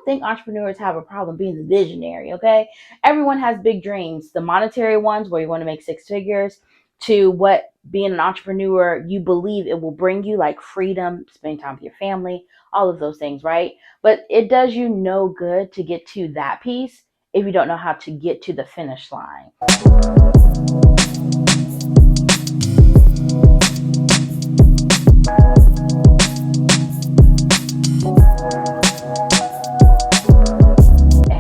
don't think entrepreneurs have a problem being the visionary, okay? Everyone has big dreams, the monetary ones where you want to make six figures, to what being an entrepreneur you believe it will bring you, like freedom, spending time with your family, all of those things, right? But it does you no good to get to that piece if you don't know how to get to the finish line.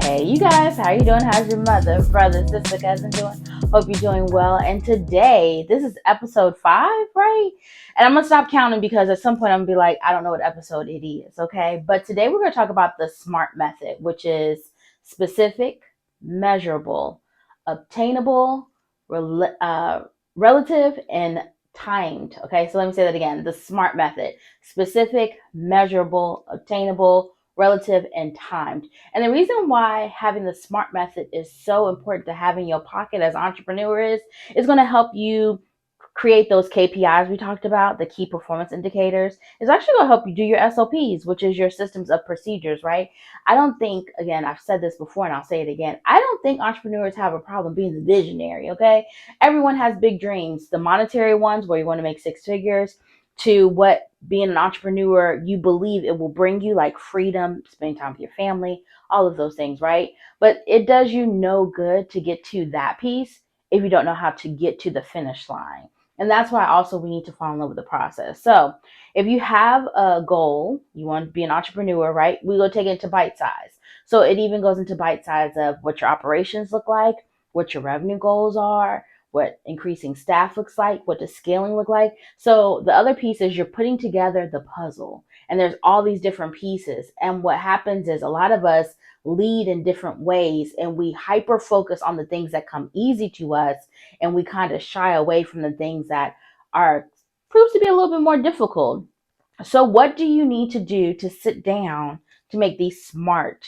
Hey, you guys, how you doing? How's your mother, brother, sister, cousin doing? Hope you're doing well. And today, this is episode 5, right? And I'm going to stop counting because at some point I'm going to be like, I don't know what episode it is, okay? But today we're going to talk about the SMART method, which is specific, measurable, obtainable, relative, and timed, okay? So let me say that again. The SMART method: specific, measurable, obtainable, relative, and timed. And the reason why having the SMART method is so important to have in your pocket as an entrepreneur is going to help you create those KPIs we talked about, the key performance indicators. It's actually going to help you do your SOPs, which is your systems of procedures, right? I don't think, again, I've said this before and I'll say it again, I don't think entrepreneurs have a problem being the visionary, okay? Everyone has big dreams, the monetary ones where you want to make six figures, to what being an entrepreneur you believe it will bring you, like freedom, spending time with your family, all of those things, right? But it does you no good to get to that piece if you don't know how to get to the finish line. And that's why also we need to fall in love with the process. So if you have a goal, you want to be an entrepreneur, right? We go take it into bite size. So it even goes into bite size of what your operations look like, what your revenue goals are, what increasing staff looks like, what does scaling look like. So the other piece is you're putting together the puzzle, and there's all these different pieces. And what happens is a lot of us lead in different ways, and we hyper focus on the things that come easy to us, and we kind of shy away from the things that are proves to be a little bit more difficult. So what do you need to do to sit down to make these SMART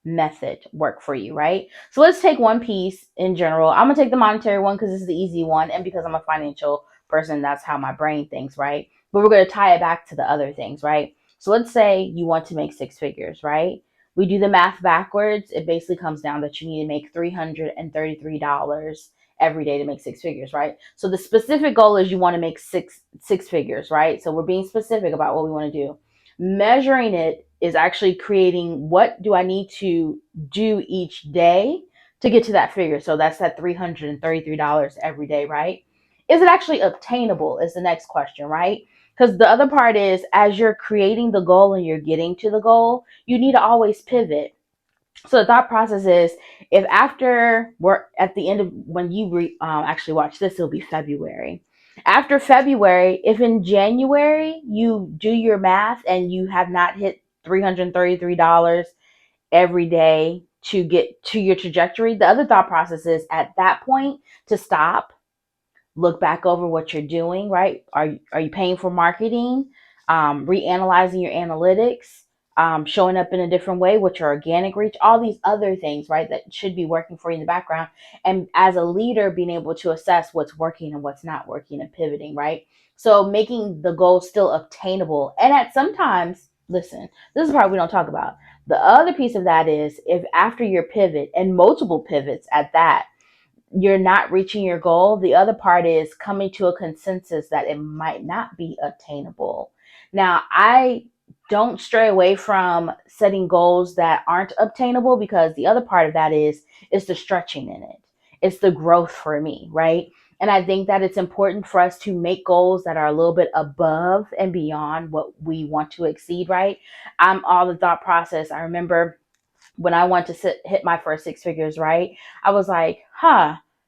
method work for you, right? So let's take one piece in general. I'm gonna take the monetary one because this is the easy one, and because I'm a financial person, that's how my brain thinks, right? But we're gonna tie it back to the other things, right? So let's say you want to make six figures, right? We do the math backwards. It basically comes down that you need to make $333 every day to make six figures, right? So the specific goal is you want to make six figures, right? So we're being specific about what we want to do. Measuring it is actually creating, what do I need to do each day to get to that figure? So that's that $333 every day, right? Is it actually obtainable is the next question, right? Because the other part is, as you're creating the goal and you're getting to the goal, you need to always pivot. So the thought process is, if after we're at the end of when you actually watch this, it'll be February. After February, if in January you do your math and you have not hit $333 every day to get to your trajectory, the other thought process is at that point to stop, look back over what you're doing, right? Are you paying for marketing? Reanalyzing your analytics, showing up in a different way, what's your organic reach, all these other things, right, that should be working for you in the background. And as a leader, being able to assess what's working and what's not working and pivoting, right? So making the goal still obtainable. And at sometimes, listen, this is the part we don't talk about. The other piece of that is, if after your pivot, and multiple pivots at that, you're not reaching your goal, the other part is coming to a consensus that it might not be attainable. Now, I don't stray away from setting goals that aren't obtainable, because the other part of that is the stretching in it. It's the growth for me, right? And I think that it's important for us to make goals that are a little bit above and beyond what we want to exceed, right? I'm all the thought process. I remember when I want to hit my first six figures, right? I was like,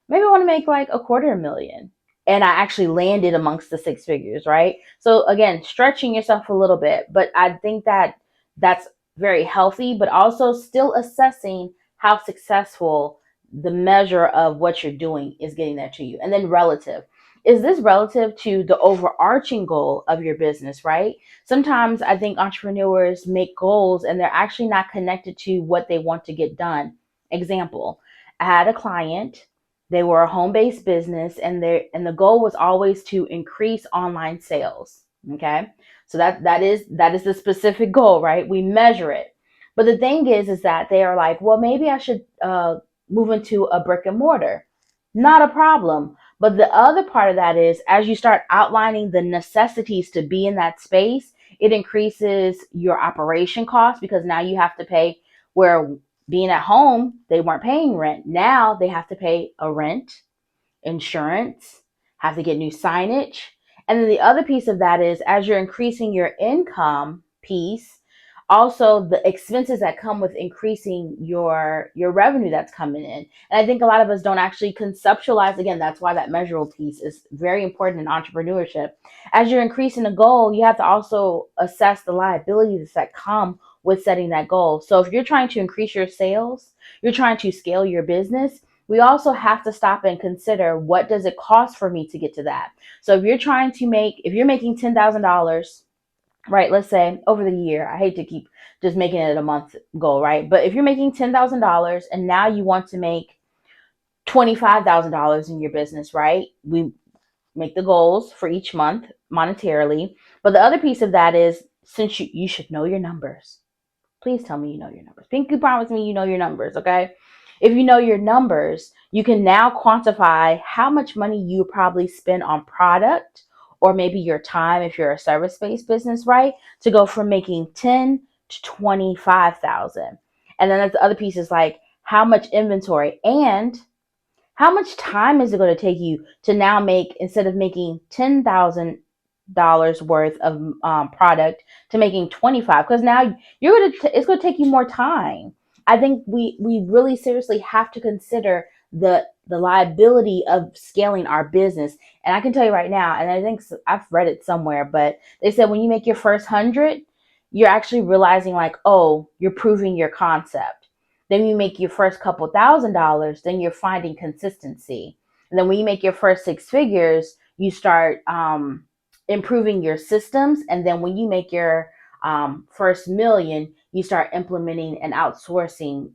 maybe I want to make like $250,000. And I actually landed amongst the six figures, right? So again, stretching yourself a little bit, but I think that that's very healthy, but also still assessing how successful the measure of what you're doing is getting that to you. And then relative. Is this relative to the overarching goal of your business, right? Sometimes I think entrepreneurs make goals and they're actually not connected to what they want to get done. Example, I had a client, they were a home-based business, and the goal was always to increase online sales. Okay. So that is the specific goal, right? We measure it. But the thing is that they are like, well, maybe I should move into a brick and mortar. Not a problem. But the other part of that is, as you start outlining the necessities to be in that space, it increases your operation costs because now you have to pay, where being at home, they weren't paying rent. Now they have to pay a rent, insurance, have to get new signage. And then the other piece of that is, as you're increasing your income piece, also the expenses that come with increasing your revenue that's coming in. And I think a lot of us don't actually conceptualize, again, that's why that measurable piece is very important in entrepreneurship. As you're increasing a goal, you have to also assess the liabilities that come with setting that goal. So if you're trying to increase your sales, you're trying to scale your business, we also have to stop and consider, what does it cost for me to get to that? So if you're making $10,000, right? Let's say over the year, I hate to keep just making it a month goal, right? But if you're making $10,000 and now you want to make $25,000 in your business, right? We make the goals for each month monetarily. But the other piece of that is, since you should know your numbers. Please tell me you know your numbers. Pinky promise me you know your numbers, okay? If you know your numbers, you can now quantify how much money you probably spend on product, or maybe your time if you're a service-based business, right? To go from making 10 to 25,000. And then the other piece is like, how much inventory and how much time is it going to take you to now make, instead of making $10,000 worth of product, to making 25? Because now it's going to take you more time. I think we really seriously have to consider the liability of scaling our business. And I can tell you right now, and I think I've read it somewhere, but they said when you make your first 100, you're actually realizing like, oh, you're proving your concept. Then you make your first couple $1,000s, then you're finding consistency. And then when you make your first six figures, you start improving your systems. And then when you make your first million, you start implementing and outsourcing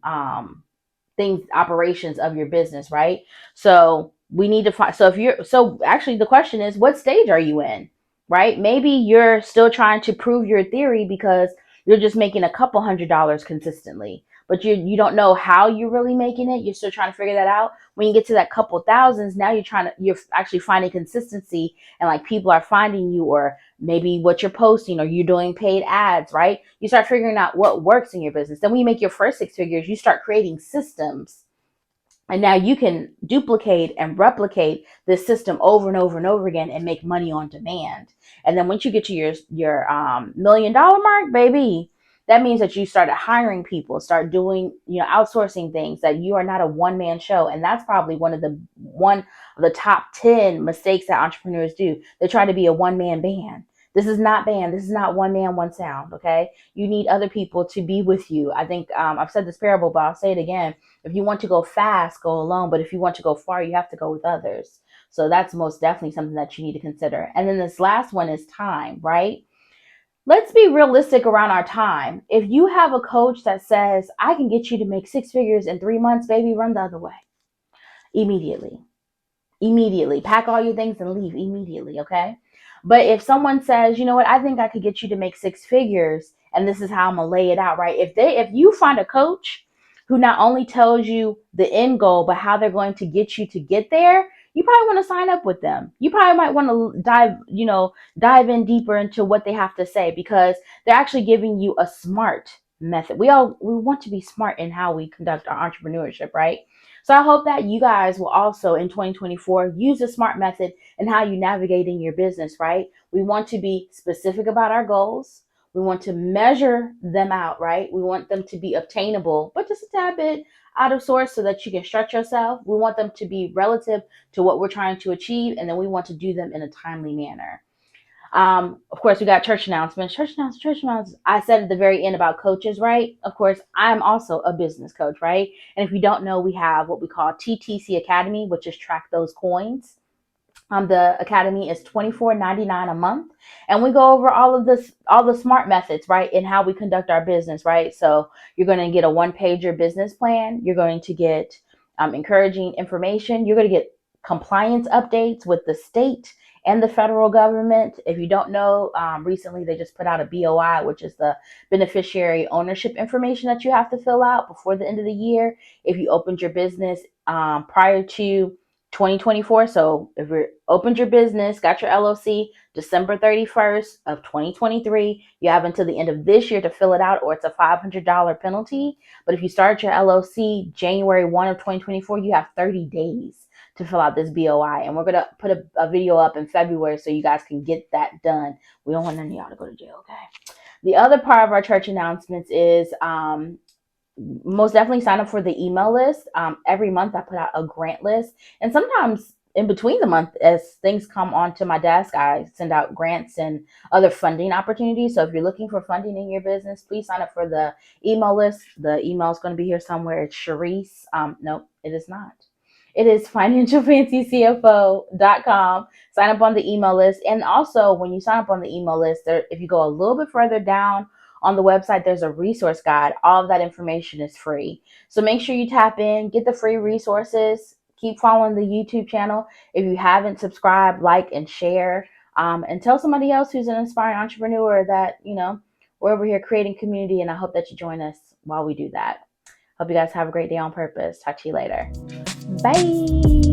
things, operations of your business, right? So we need to find, so actually the question is, what stage are you in, right? Maybe you're still trying to prove your theory because you're just making a couple $100s consistently, but you don't know how you're really making it. You're still trying to figure that out. When you get to that couple thousands, now you're actually finding consistency, and like people are finding you, or maybe what you're posting, or you're doing paid ads, right? You start figuring out what works in your business. Then when you make your first six figures, you start creating systems. And now you can duplicate and replicate this system over and over and over again and make money on demand. And then once you get to your $1 million mark, baby, that means that you started hiring people, start doing, outsourcing things, that you are not a one-man show. And that's probably one of the top 10 mistakes that entrepreneurs do. They try to be a one-man band. This is not band. This is not one man, one sound. Okay. You need other people to be with you. I think I've said this parable, but I'll say it again. If you want to go fast, go alone. But if you want to go far, you have to go with others. So that's most definitely something that you need to consider. And then this last one is time, right? Let's be realistic around our time. If you have a coach that says, I can get you to make six figures in 3 months, baby, run the other way. Immediately. Pack all your things and leave immediately, okay? But if someone says, you know what, I think I could get you to make six figures, and this is how I'm gonna lay it out, right? If you find a coach who not only tells you the end goal, but how they're going to get you to get there, you probably want to sign up with them. You probably might want to dive in deeper into what they have to say, because they're actually giving you a smart method. We want to be smart in how we conduct our entrepreneurship, right? So I hope that you guys will also in 2024 use the SMART method in how you navigate in your business, right? We want to be specific about our goals. We want to measure them out, right? We want them to be obtainable, but just a tad bit out of source so that you can stretch yourself. We want them to be relative to what we're trying to achieve, and then we want to do them in a timely manner. Of course, we got church announcements. Church announcements. I said at the very end about coaches, right? Of course, I'm also a business coach, right? And if you don't know, we have what we call TTC Academy, which is Track Those Coins. The academy is $24.99 a month, and we go over all the SMART methods, right, in how we conduct our business, right? So you're going to get a one-pager business plan. You're going to get encouraging information. You're going to get compliance updates with the state and the federal government. If you don't know, recently they just put out a BOI, which is the beneficiary ownership information that you have to fill out before the end of the year if you opened your business prior to 2024. So if you opened your business, got your LLC December 31st of 2023, you have until the end of this year to fill it out, or it's a $500 penalty. But if you start your LLC January 1 of 2024, you have 30 days to fill out this BOI. And we're going to put a video up in February so you guys can get that done. We don't want none of y'all to go to jail, okay? The other part of our church announcements is most definitely sign up for the email list. Every month I put out a grant list, and sometimes in between the month, as things come onto my desk, I send out grants and other funding opportunities. So if you're looking for funding in your business, please sign up for the email list. The email is going to be here somewhere. It's Charese. Nope, it is not. It is financialfancycfo.com. Sign up on the email list. And also, when you sign up on the email list, if you go a little bit further down on the website, there's a resource guide. All of that information is free. So make sure you tap in, get the free resources, keep following the YouTube channel. If you haven't, subscribe, like, and share. And tell somebody else who's an inspiring entrepreneur that, we're over here creating community, and I hope that you join us while we do that. Hope you guys have a great day on purpose. Talk to you later. Bye.